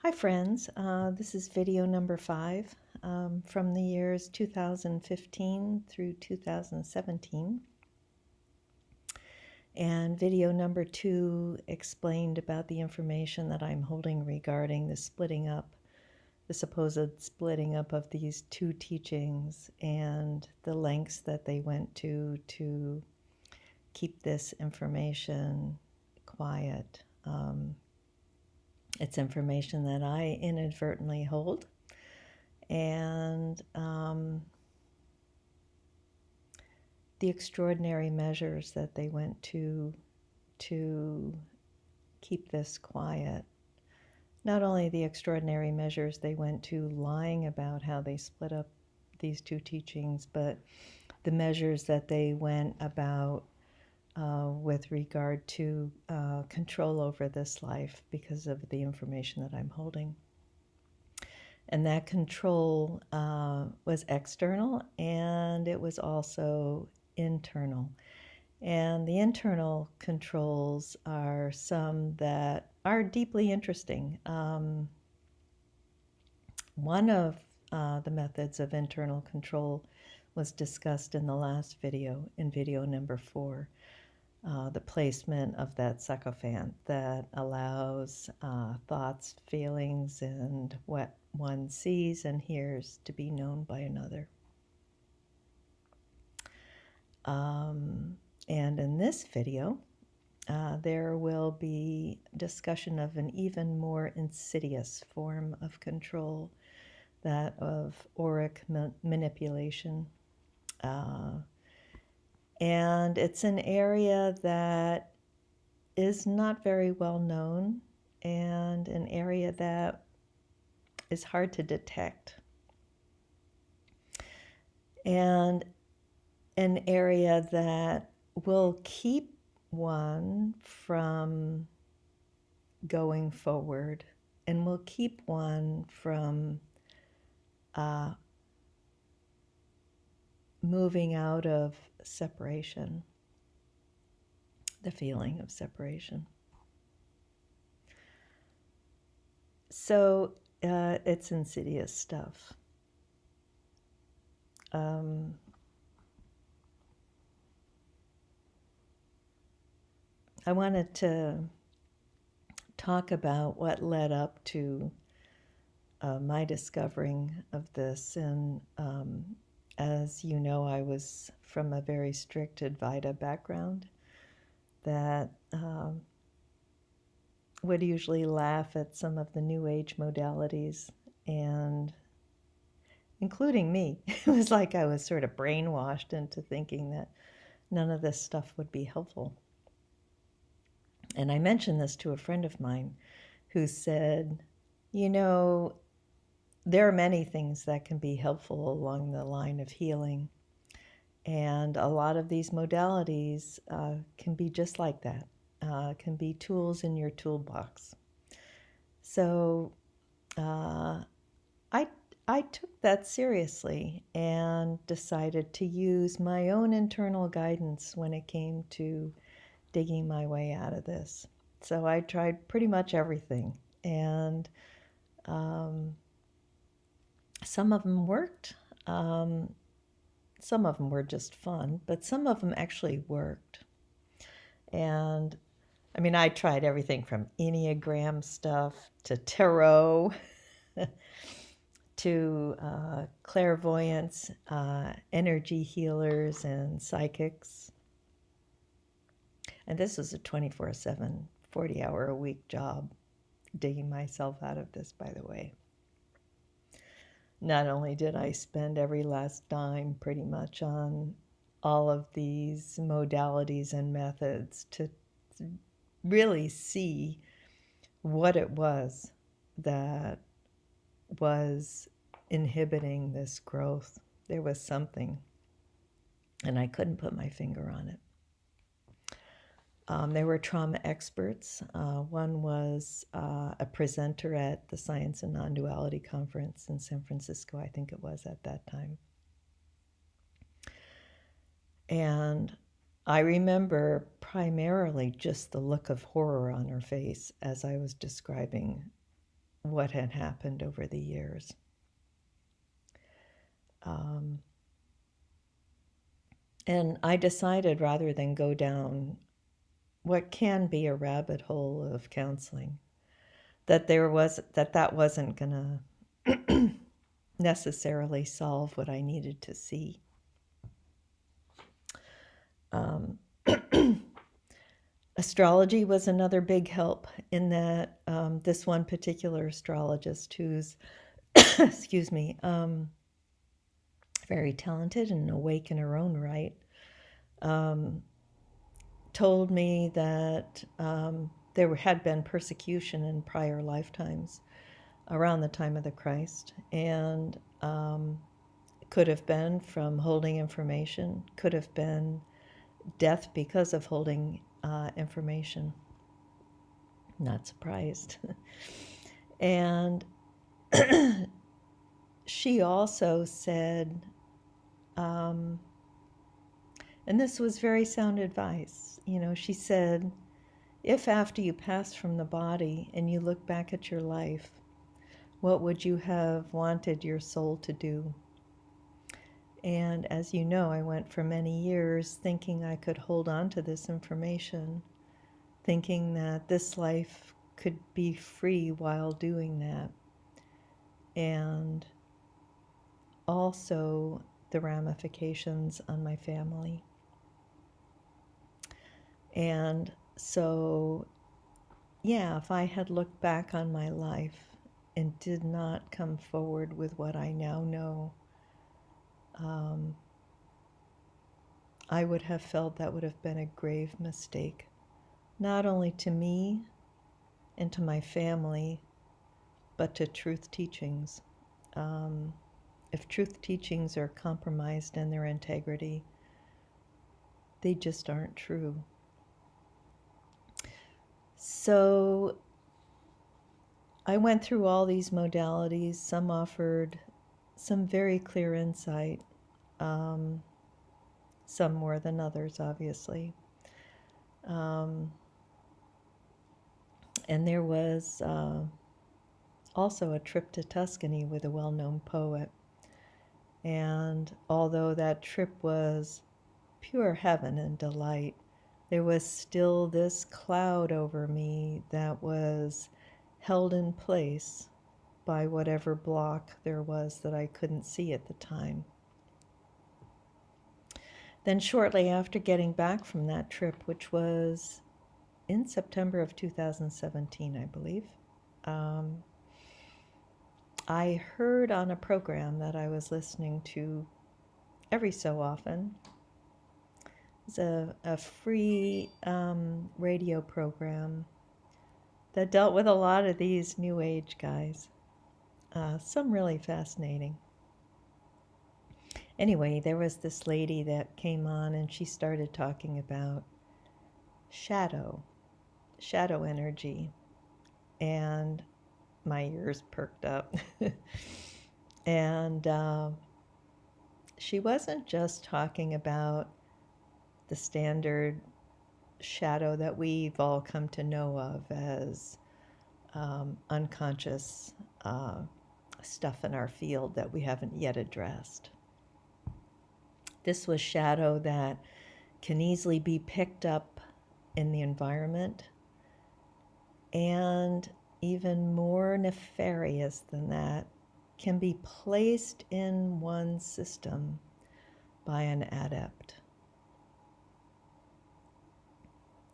Hi friends, this is video number 5 from the years 2015 through 2017. And video number 2 explained about the information that I'm holding regarding the splitting up, the supposed splitting up of these two teachings and the lengths that they went to keep this information quiet. It's information that I inadvertently hold, and the extraordinary measures that they went to keep this quiet. Not only the extraordinary measures they went to lying about how they split up these two teachings, but the measures that they went about with regard to control over this life because of the information that I'm holding. And that control was external, and it was also internal. And the internal controls are some that are deeply interesting. One of the methods of internal control was discussed in the last video, in video number 4. The placement of that sycophant that allows thoughts, feelings, and what one sees and hears to be known by another. And in this video, there will be discussion of an even more insidious form of control, that of auric manipulation. And it's an area that is not very well known, and an area that is hard to detect, and an area that will keep one from going forward and will keep one from moving out of separation, the feeling of separation. So it's insidious stuff. I wanted to talk about what led up to my discovering of this. And as you know, I was from a very strict Advaita background that would usually laugh at some of the New Age modalities, and including me. It was like I was sort of brainwashed into thinking that none of this stuff would be helpful. And I mentioned this to a friend of mine who said, you know, there are many things that can be helpful along the line of healing. And a lot of these modalities can be just like that, can be tools in your toolbox. So I took that seriously and decided to use my own internal guidance when it came to digging my way out of this. So I tried pretty much everything, and some of them worked. Some of them were just fun, but some of them actually worked. And I mean, I tried everything from Enneagram stuff to tarot to clairvoyance, energy healers, and psychics. And this was a 24/7, 40-hour-a-week job, digging myself out of this, by the way. Not only did I spend every last dime pretty much on all of these modalities and methods to really see what it was that was inhibiting this growth. There was something, and I couldn't put my finger on it. There were trauma experts. One was a presenter at the Science and Non-Duality Conference in San Francisco, I think it was at that time. And I remember primarily just the look of horror on her face as I was describing what had happened over the years. And I decided, rather than go down what can be a rabbit hole of counseling, that that wasn't going to necessarily solve what I needed to see. Astrology was another big help in that this one particular astrologist who's, excuse me, very talented and awake in her own right, told me that there had been persecution in prior lifetimes around the time of the Christ, and could have been from holding information, could have been death because of holding information. Not surprised. And she also said, and this was very sound advice, she said, if after you pass from the body and you look back at your life, what would you have wanted your soul to do? And as you know, I went for many years thinking I could hold on to this information, thinking that this life could be free while doing that. And also the ramifications on my family. And so, yeah, if I had looked back on my life and did not come forward with what I now know, I would have felt that would have been a grave mistake, not only to me and to my family, but to truth teachings. If truth teachings are compromised in their integrity, they just aren't true. So I went through all these modalities. Some offered some very clear insight, some more than others, obviously. And there was also a trip to Tuscany with a well-known poet. And although that trip was pure heaven and delight, there was still this cloud over me that was held in place by whatever block there was that I couldn't see at the time. Then shortly after getting back from that trip, which was in September of 2017, I believe, I heard on a program that I was listening to every so often. It's a free radio program that dealt with a lot of these New Age guys. Some really fascinating. Anyway, there was this lady that came on and she started talking about shadow energy, and my ears perked up. And she wasn't just talking about the standard shadow that we've all come to know of as unconscious stuff in our field that we haven't yet addressed. This was shadow that can easily be picked up in the environment, and even more nefarious than that, can be placed in one's system by an adept.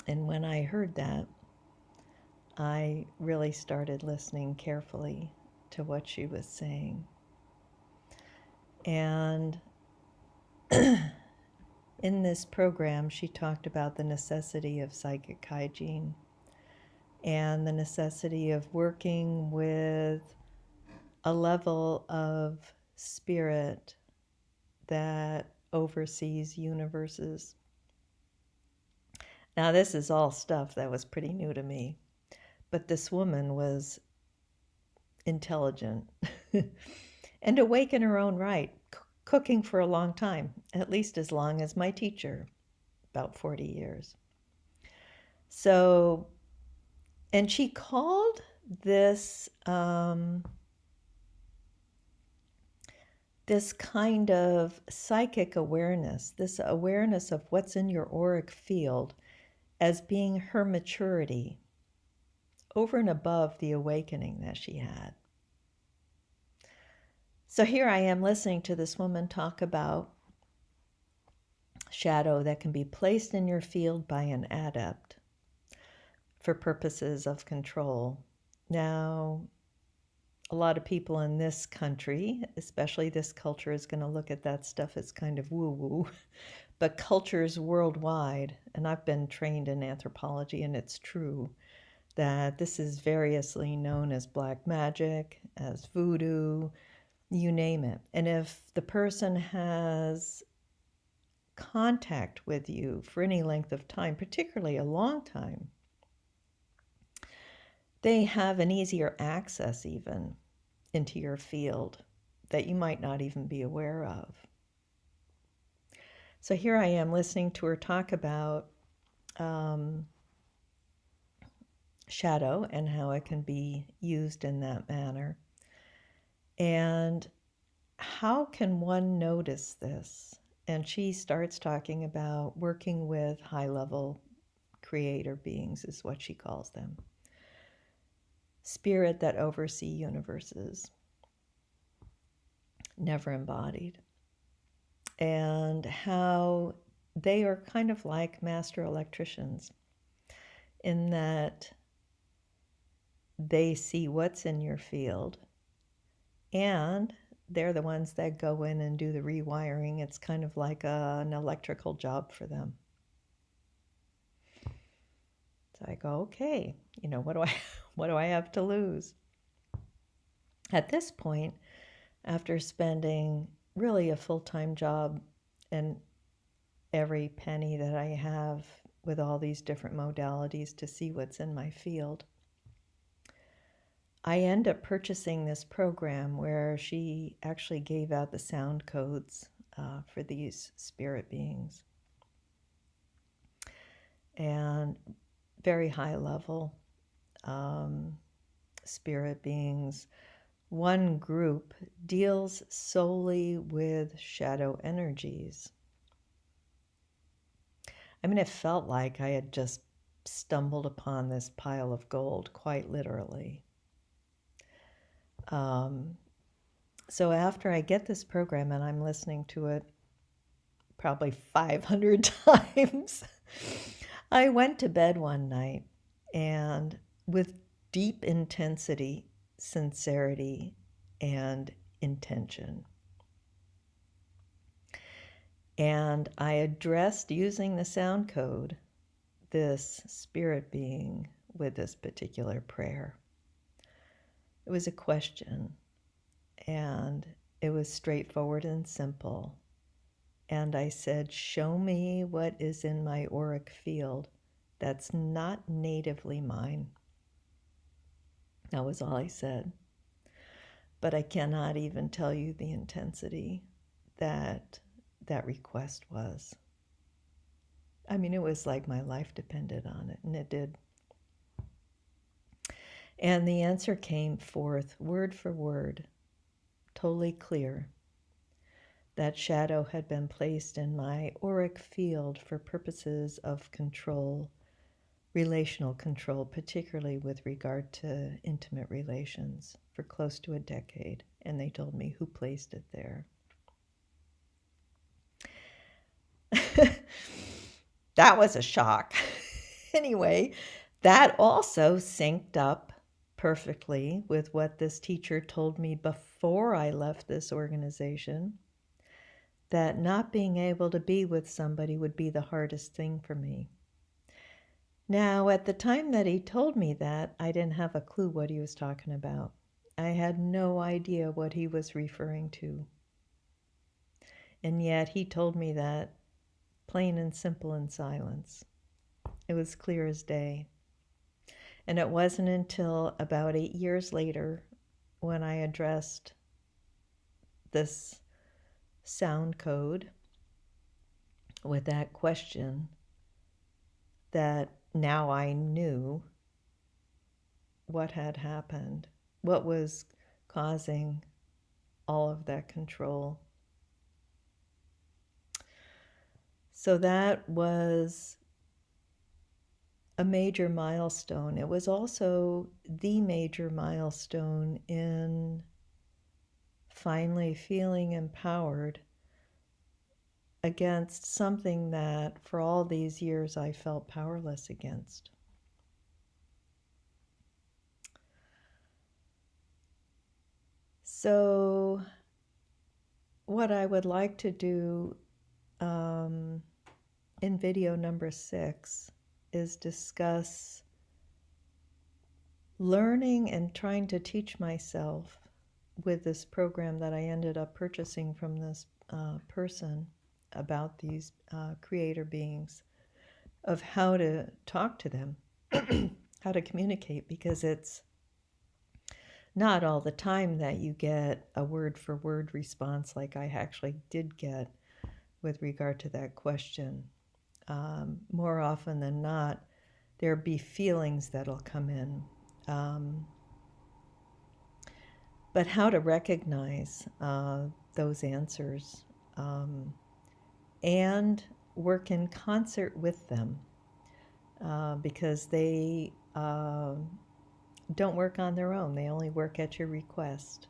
And when I heard that, I really started listening carefully to what she was saying. And in this program, she talked about the necessity of psychic hygiene and the necessity of working with a level of spirit that oversees universes. Now, this is all stuff that was pretty new to me, but this woman was intelligent and awake in her own right, cooking for a long time, at least as long as my teacher, about 40 years. So, and she called this this kind of psychic awareness, this awareness of what's in your auric field as being her maturity over and above the awakening that she had. So here I am listening to this woman talk about shadow that can be placed in your field by an adept for purposes of control. Now, a lot of people in this country, especially this culture, is going to look at that stuff as kind of woo-woo. But cultures worldwide, and I've been trained in anthropology, and it's true, that this is variously known as black magic, as voodoo, you name it. And if the person has contact with you for any length of time, particularly a long time, they have an easier access even into your field that you might not even be aware of. So here I am listening to her talk about shadow and how it can be used in that manner. And how can one notice this? And she starts talking about working with high-level creator beings, is what she calls them. Spirit that oversee universes, never embodied. And how they are kind of like master electricians in that they see what's in your field and they're the ones that go in and do the rewiring. It's kind of like an electrical job for them. So I go, okay, what do I have to lose? At this point, after spending really a full-time job and every penny that I have with all these different modalities to see what's in my field, I end up purchasing this program where she actually gave out the sound codes for these spirit beings. And very high level spirit beings. One group deals solely with shadow energies. I mean, it felt like I had just stumbled upon this pile of gold, quite literally. So after I get this program and I'm listening to it probably 500 times, I went to bed one night and with deep intensity, sincerity, and intention. And I addressed, using the sound code, this spirit being with this particular prayer. It was a question, and it was straightforward and simple. And I said, show me what is in my auric field that's not natively mine. That was all I said. But I cannot even tell you the intensity that that request was. I mean, it was like my life depended on it, and it did. And the answer came forth word for word, totally clear. That shadow had been placed in my auric field for purposes of control, relational control, particularly with regard to intimate relations, for close to a decade. And they told me who placed it there. That was a shock. Anyway, that also synced up perfectly with what this teacher told me before I left this organization, that not being able to be with somebody would be the hardest thing for me. Now, at the time that he told me that, I didn't have a clue what he was talking about. I had no idea what he was referring to. And yet he told me that plain and simple in silence. It was clear as day. And it wasn't until about 8 years later when I addressed this sound code with that question that now I knew what had happened, what was causing all of that control. So that was a major milestone. It was also the major milestone in finally feeling empowered against something that for all these years I felt powerless against. So what I would like to do in video number 6 is discuss learning and trying to teach myself with this program that I ended up purchasing from this person about these creator beings, of how to talk to them, how to communicate, because it's not all the time that you get a word for word response like I actually did get with regard to that question. More often than not, there'll be feelings that'll come in. But how to recognize those answers and work in concert with them, because they don't work on their own. They only work at your request.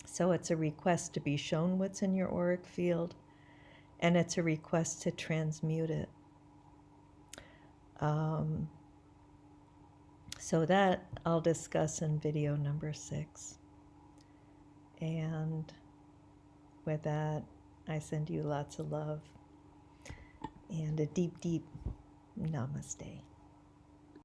So it's a request to be shown what's in your auric field, and it's a request to transmute it. So that I'll discuss in video number 6. And with that, I send you lots of love and a deep, deep namaste.